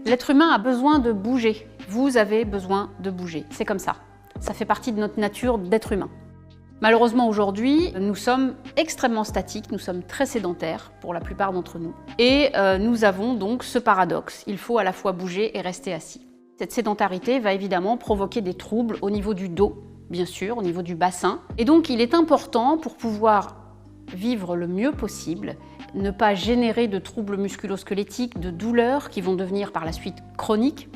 L'être humain a besoin de bouger. Vous avez besoin de bouger. C'est comme ça. Ça fait partie de notre nature d'être humain. Malheureusement, aujourd'hui, nous sommes extrêmement statiques, nous sommes très sédentaires pour la plupart d'entre nous. Et nous avons donc ce paradoxe. Il faut à la fois bouger et rester assis. Cette sédentarité va évidemment provoquer des troubles au niveau du dos, bien sûr, au niveau du bassin. Et donc, il est important pour pouvoir vivre le mieux possible, ne pas générer de troubles musculo-squelettiques, de douleurs qui vont devenir par la suite chroniques.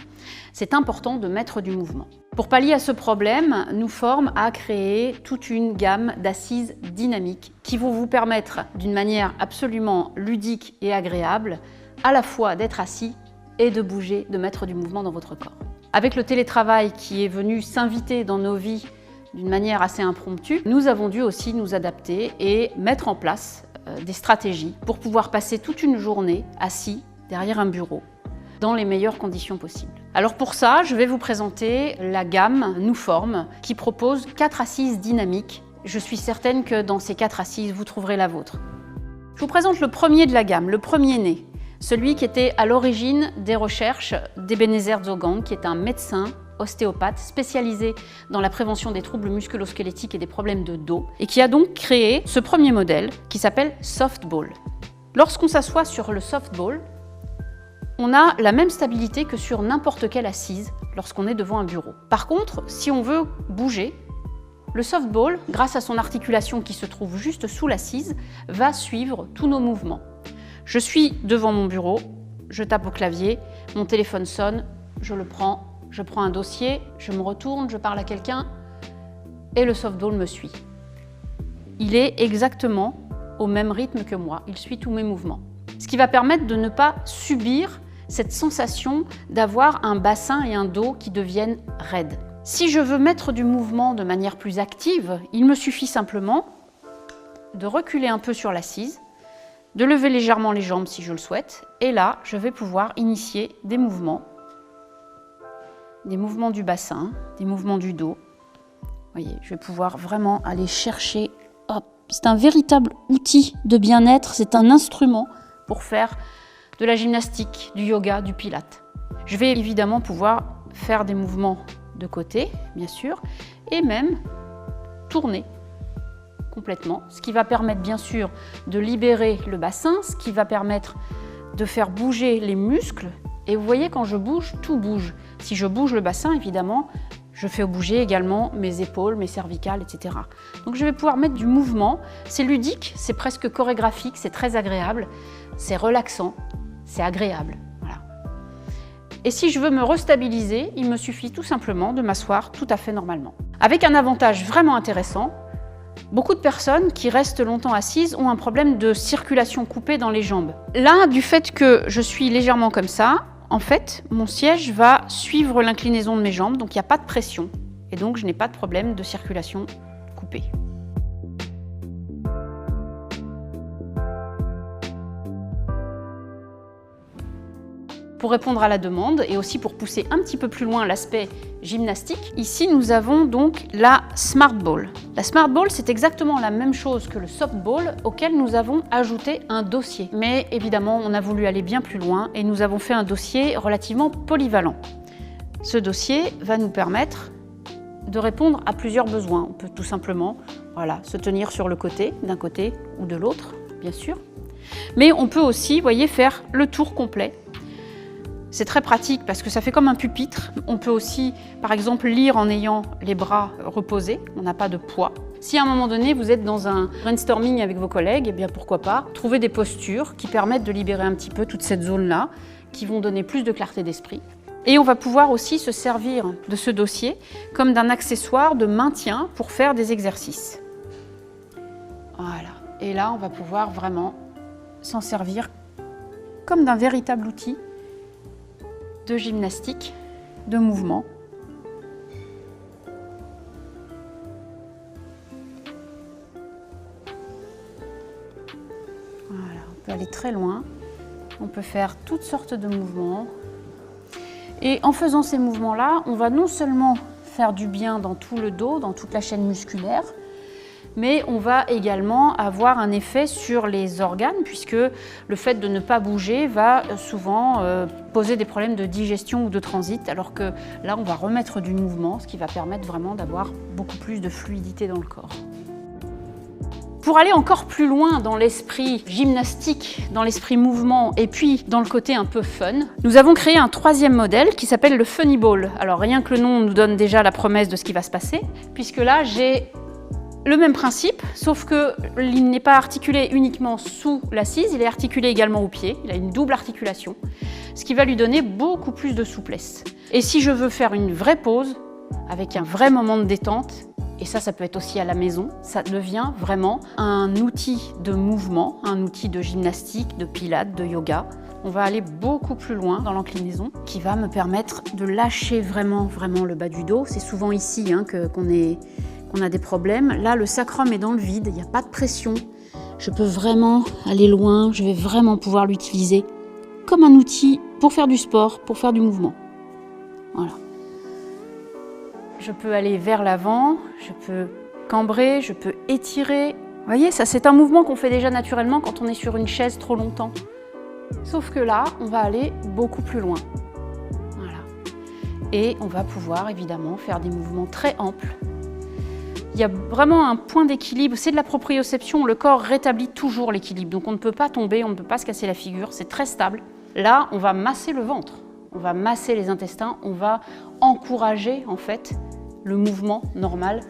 C'est important de mettre du mouvement. Pour pallier à ce problème, Nouform a créé toute une gamme d'assises dynamiques qui vont vous permettre, d'une manière absolument ludique et agréable, à la fois d'être assis et de bouger, de mettre du mouvement dans votre corps. Avec le télétravail qui est venu s'inviter dans nos vies d'une manière assez impromptue, nous avons dû aussi nous adapter et mettre en place des stratégies pour pouvoir passer toute une journée assis derrière un bureau dans les meilleures conditions possibles. Alors pour ça, je vais vous présenter la gamme Nouform qui propose 4 assises dynamiques. Je suis certaine que dans ces 4 assises, vous trouverez la vôtre. Je vous présente le premier de la gamme, le premier-né, celui qui était à l'origine des recherches d'Ebenezer Zogang, qui est un médecin ostéopathe spécialisé dans la prévention des troubles musculo-squelettiques et des problèmes de dos, et qui a donc créé ce premier modèle qui s'appelle Softball. Lorsqu'on s'assoit sur le Softball, on a la même stabilité que sur n'importe quelle assise lorsqu'on est devant un bureau. Par contre, si on veut bouger, le softball, grâce à son articulation qui se trouve juste sous l'assise, va suivre tous nos mouvements. Je suis devant mon bureau, je tape au clavier, mon téléphone sonne, je le prends, je prends un dossier, je me retourne, je parle à quelqu'un et le softball me suit. Il est exactement au même rythme que moi, il suit tous mes mouvements. Ce qui va permettre de ne pas subir cette sensation d'avoir un bassin et un dos qui deviennent raides. Si je veux mettre du mouvement de manière plus active, il me suffit simplement de reculer un peu sur l'assise, de lever légèrement les jambes si je le souhaite, et là, je vais pouvoir initier des mouvements du bassin, des mouvements du dos. Vous voyez, je vais pouvoir vraiment aller chercher. Hop, c'est un véritable outil de bien-être, c'est un instrument pour faire de la gymnastique, du yoga, du pilate. Je vais évidemment pouvoir faire des mouvements de côté, bien sûr, et même tourner complètement, ce qui va permettre bien sûr de libérer le bassin, ce qui va permettre de faire bouger les muscles. Et vous voyez, quand je bouge, tout bouge. Si je bouge le bassin, évidemment, je fais bouger également mes épaules, mes cervicales, etc. Donc je vais pouvoir mettre du mouvement. C'est ludique, c'est presque chorégraphique, c'est très agréable, c'est relaxant, c'est agréable. Voilà. Et si je veux me restabiliser, il me suffit tout simplement de m'asseoir tout à fait normalement. Avec un avantage vraiment intéressant, beaucoup de personnes qui restent longtemps assises ont un problème de circulation coupée dans les jambes. Là, du fait que je suis légèrement comme ça, en fait, mon siège va suivre l'inclinaison de mes jambes, donc il n'y a pas de pression. Et donc, je n'ai pas de problème de circulation coupée. Pour répondre à la demande et aussi pour pousser un petit peu plus loin l'aspect gymnastique, ici nous avons donc la Smart Ball. La Smart Ball, c'est exactement la même chose que le Softball auquel nous avons ajouté un dossier. Mais évidemment, on a voulu aller bien plus loin et nous avons fait un dossier relativement polyvalent. Ce dossier va nous permettre de répondre à plusieurs besoins. On peut tout simplement se tenir sur le côté, d'un côté ou de l'autre, bien sûr. Mais on peut aussi, voyez, faire le tour complet. C'est très pratique parce que ça fait comme un pupitre. On peut aussi, par exemple, lire en ayant les bras reposés. On n'a pas de poids. Si à un moment donné, vous êtes dans un brainstorming avec vos collègues, eh bien pourquoi pas trouver des postures qui permettent de libérer un petit peu toute cette zone-là, qui vont donner plus de clarté d'esprit. Et on va pouvoir aussi se servir de ce dossier comme d'un accessoire de maintien pour faire des exercices. Voilà. Et là, on va pouvoir vraiment s'en servir comme d'un véritable outil de gymnastique, de mouvement. Voilà, on peut aller très loin, on peut faire toutes sortes de mouvements. Et en faisant ces mouvements-là, on va non seulement faire du bien dans tout le dos, dans toute la chaîne musculaire, mais on va également avoir un effet sur les organes, puisque le fait de ne pas bouger va souvent poser des problèmes de digestion ou de transit, alors que là, on va remettre du mouvement, ce qui va permettre vraiment d'avoir beaucoup plus de fluidité dans le corps. Pour aller encore plus loin dans l'esprit gymnastique, dans l'esprit mouvement et puis dans le côté un peu fun, nous avons créé un troisième modèle qui s'appelle le Funny Ball. Alors rien que le nom nous donne déjà la promesse de ce qui va se passer, puisque là j'ai le même principe, sauf qu'il n'est pas articulé uniquement sous l'assise, il est articulé également au pied, il a une double articulation, ce qui va lui donner beaucoup plus de souplesse. Et si je veux faire une vraie pause, avec un vrai moment de détente, et ça peut être aussi à la maison, ça devient vraiment un outil de mouvement, un outil de gymnastique, de pilates, de yoga. On va aller beaucoup plus loin dans l'inclinaison, qui va me permettre de lâcher vraiment le bas du dos. C'est souvent ici qu'on a des problèmes. Là, le sacrum est dans le vide, il n'y a pas de pression. Je peux vraiment aller loin, je vais vraiment pouvoir l'utiliser comme un outil pour faire du sport, pour faire du mouvement. Voilà. Je peux aller vers l'avant, je peux cambrer, je peux étirer. Vous voyez, ça c'est un mouvement qu'on fait déjà naturellement quand on est sur une chaise trop longtemps. Sauf que là, on va aller beaucoup plus loin. Voilà. Et on va pouvoir évidemment faire des mouvements très amples. Il y a vraiment un point d'équilibre, c'est de la proprioception, le corps rétablit toujours l'équilibre. Donc on ne peut pas tomber, on ne peut pas se casser la figure, c'est très stable. Là, on va masser le ventre, on va masser les intestins, on va encourager en fait le mouvement normal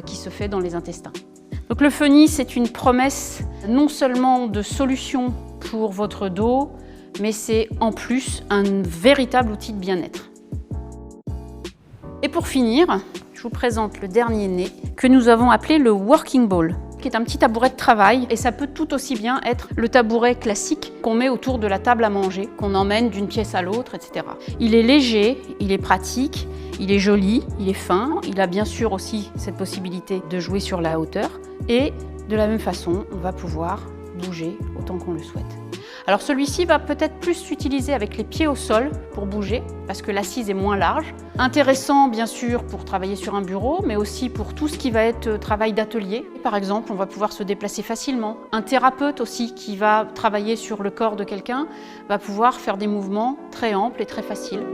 qui se fait dans les intestins. Donc le Funny, c'est une promesse non seulement de solution pour votre dos, mais c'est en plus un véritable outil de bien-être. Et pour finir, je vous présente le dernier né que nous avons appelé le Working Ball, qui est un petit tabouret de travail, et ça peut tout aussi bien être le tabouret classique qu'on met autour de la table à manger, qu'on emmène d'une pièce à l'autre, etc. Il est léger, il est pratique, il est joli, il est fin, il a bien sûr aussi cette possibilité de jouer sur la hauteur, et de la même façon, on va pouvoir bouger autant qu'on le souhaite. Alors celui-ci va peut-être plus s'utiliser avec les pieds au sol pour bouger, parce que l'assise est moins large. Intéressant bien sûr pour travailler sur un bureau, mais aussi pour tout ce qui va être travail d'atelier. Par exemple, on va pouvoir se déplacer facilement. Un thérapeute aussi qui va travailler sur le corps de quelqu'un va pouvoir faire des mouvements très amples et très faciles.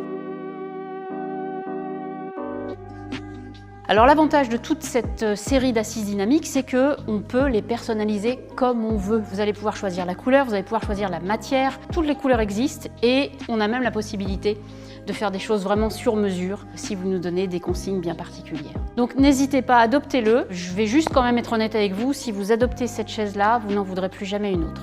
Alors l'avantage de toute cette série d'assises dynamiques, c'est qu'on peut les personnaliser comme on veut. Vous allez pouvoir choisir la couleur, vous allez pouvoir choisir la matière, toutes les couleurs existent et on a même la possibilité de faire des choses vraiment sur mesure si vous nous donnez des consignes bien particulières. Donc n'hésitez pas, adoptez-le. Je vais juste quand même être honnête avec vous, si vous adoptez cette chaise-là, vous n'en voudrez plus jamais une autre.